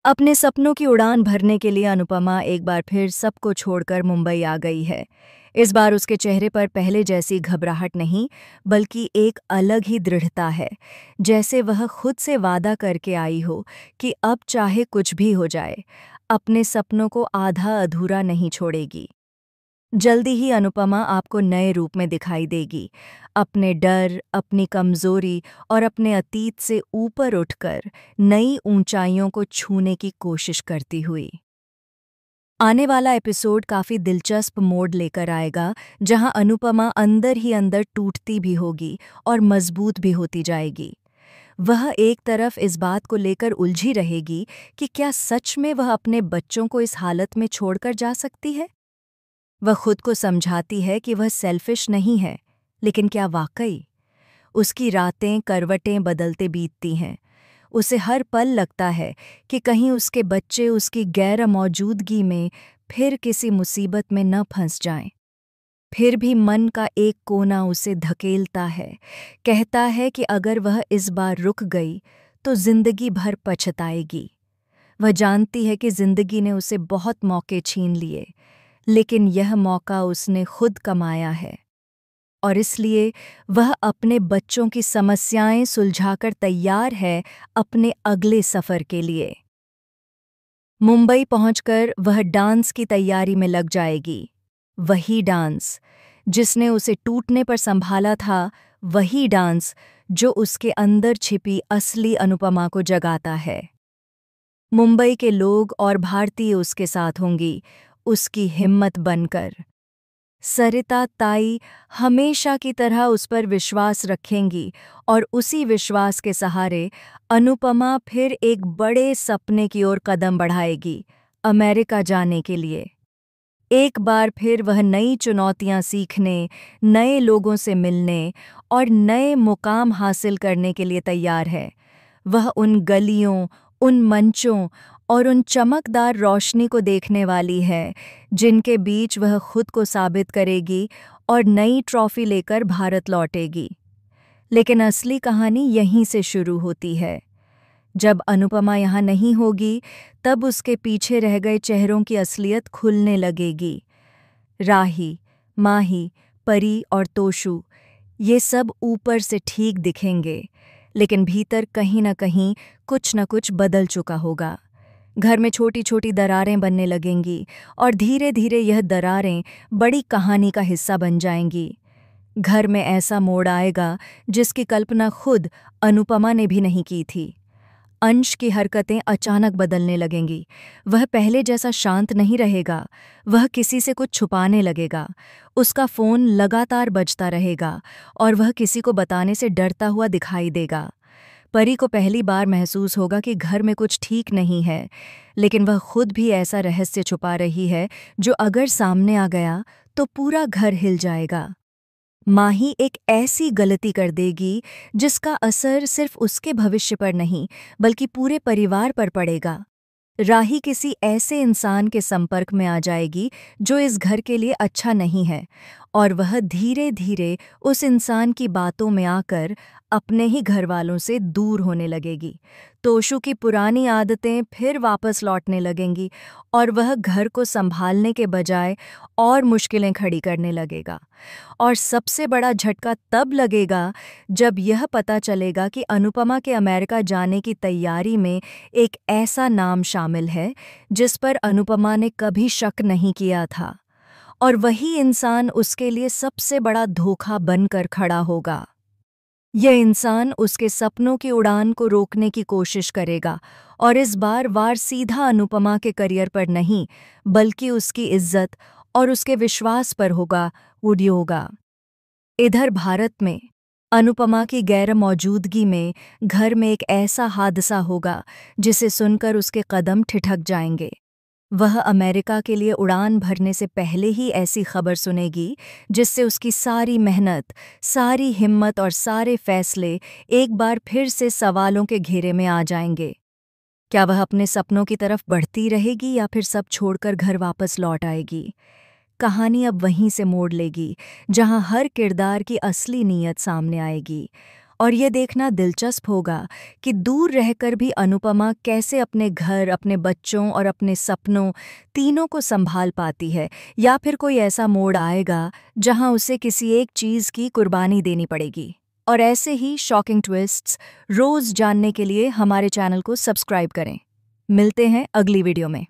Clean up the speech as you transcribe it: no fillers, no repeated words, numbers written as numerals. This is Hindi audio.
अपने सपनों की उड़ान भरने के लिए अनुपमा एक बार फिर सबको छोड़कर मुंबई आ गई है। इस बार उसके चेहरे पर पहले जैसी घबराहट नहीं, बल्कि एक अलग ही दृढ़ता है। जैसे वह खुद से वादा करके आई हो कि अब चाहे कुछ भी हो जाए, अपने सपनों को आधा अधूरा नहीं छोड़ेगी। जल्दी ही अनुपमा आपको नए रूप में दिखाई देगी, अपने डर, अपनी कमजोरी और अपने अतीत से ऊपर उठकर नई ऊंचाइयों को छूने की कोशिश करती हुई। आने वाला एपिसोड काफी दिलचस्प मोड़ लेकर आएगा, जहां अनुपमा अंदर ही अंदर टूटती भी होगी और मजबूत भी होती जाएगी। वह एक तरफ इस बात को लेकर उलझी रहेगी कि क्या सच में वह अपने बच्चों को इस हालत में छोड़कर जा सकती है। वह खुद को समझाती है कि वह सेल्फिश नहीं है, लेकिन क्या वाकई? उसकी रातें करवटें बदलते बीतती हैं। उसे हर पल लगता है कि कहीं उसके बच्चे उसकी गैर मौजूदगी में फिर किसी मुसीबत में न फंस जाएं। फिर भी मन का एक कोना उसे धकेलता है, कहता है कि अगर वह इस बार रुक गई तो जिंदगी भर पछताएगी। वह जानती है कि जिंदगी ने उसे बहुत मौके छीन लिए, लेकिन यह मौका उसने खुद कमाया है, और इसलिए वह अपने बच्चों की समस्याएं सुलझाकर तैयार है अपने अगले सफर के लिए। मुंबई पहुंचकर वह डांस की तैयारी में लग जाएगी। वही डांस जिसने उसे टूटने पर संभाला था, वही डांस जो उसके अंदर छिपी असली अनुपमा को जगाता है। मुंबई के लोग और भारतीय उसके साथ होंगी, उसकी हिम्मत बनकर। सरिता ताई हमेशा की तरह उस पर विश्वास रखेंगी, और उसी विश्वास के सहारे अनुपमा फिर एक बड़े सपने की ओर कदम बढ़ाएगी, अमेरिका जाने के लिए। एक बार फिर वह नई चुनौतियां सीखने, नए लोगों से मिलने और नए मुकाम हासिल करने के लिए तैयार है। वह उन गलियों, उन मंचों और उन चमकदार रोशनी को देखने वाली है, जिनके बीच वह खुद को साबित करेगी और नई ट्रॉफी लेकर भारत लौटेगी। लेकिन असली कहानी यहीं से शुरू होती है। जब अनुपमा यहाँ नहीं होगी, तब उसके पीछे रह गए चेहरों की असलियत खुलने लगेगी। राही, माही, परी और तोशु, ये सब ऊपर से ठीक दिखेंगे, लेकिन भीतर कहीं न कहीं कुछ न कुछ बदल चुका होगा। घर में छोटी छोटी दरारें बनने लगेंगी, और धीरे धीरे यह दरारें बड़ी कहानी का हिस्सा बन जाएंगी। घर में ऐसा मोड़ आएगा जिसकी कल्पना खुद अनुपमा ने भी नहीं की थी। अंश की हरकतें अचानक बदलने लगेंगी। वह पहले जैसा शांत नहीं रहेगा, वह किसी से कुछ छुपाने लगेगा। उसका फ़ोन लगातार बजता रहेगा, और वह किसी को बताने से डरता हुआ दिखाई देगा। परी को पहली बार महसूस होगा कि घर में कुछ ठीक नहीं है, लेकिन वह खुद भी ऐसा रहस्य छुपा रही है जो अगर सामने आ गया तो पूरा घर हिल जाएगा। माही एक ऐसी गलती कर देगी जिसका असर सिर्फ उसके भविष्य पर नहीं, बल्कि पूरे परिवार पर पड़ेगा। राही किसी ऐसे इंसान के संपर्क में आ जाएगी जो इस घर के लिए अच्छा नहीं है, और वह धीरे धीरे उस इंसान की बातों में आकर अपने ही घर वालों से दूर होने लगेगी। तोशु की पुरानी आदतें फिर वापस लौटने लगेंगी, और वह घर को संभालने के बजाय और मुश्किलें खड़ी करने लगेगा। और सबसे बड़ा झटका तब लगेगा जब यह पता चलेगा कि अनुपमा के अमेरिका जाने की तैयारी में एक ऐसा नाम शामिल है जिस पर अनुपमा ने कभी शक नहीं किया था, और वही इंसान उसके लिए सबसे बड़ा धोखा बनकर खड़ा होगा। यह इंसान उसके सपनों की उड़ान को रोकने की कोशिश करेगा, और इस बार वार सीधा अनुपमा के करियर पर नहीं, बल्कि उसकी इज्जत और उसके विश्वास पर होगा। होगा। इधर भारत में अनुपमा की गैर मौजूदगी में घर में एक ऐसा हादसा होगा जिसे सुनकर उसके कदम ठिठक जाएंगे। वह अमेरिका के लिए उड़ान भरने से पहले ही ऐसी खबर सुनेगी जिससे उसकी सारी मेहनत, सारी हिम्मत और सारे फैसले एक बार फिर से सवालों के घेरे में आ जाएंगे। क्या वह अपने सपनों की तरफ बढ़ती रहेगी या फिर सब छोड़कर घर वापस लौट आएगी? कहानी अब वहीं से मोड़ लेगी जहां हर किरदार की असली नीयत सामने आएगी, और ये देखना दिलचस्प होगा कि दूर रहकर भी अनुपमा कैसे अपने घर, अपने बच्चों और अपने सपनों तीनों को संभाल पाती है, या फिर कोई ऐसा मोड़ आएगा जहां उसे किसी एक चीज़ की कुर्बानी देनी पड़ेगी। और ऐसे ही शॉकिंग ट्विस्ट्स रोज़ जानने के लिए हमारे चैनल को सब्सक्राइब करें। मिलते हैं अगली वीडियो में।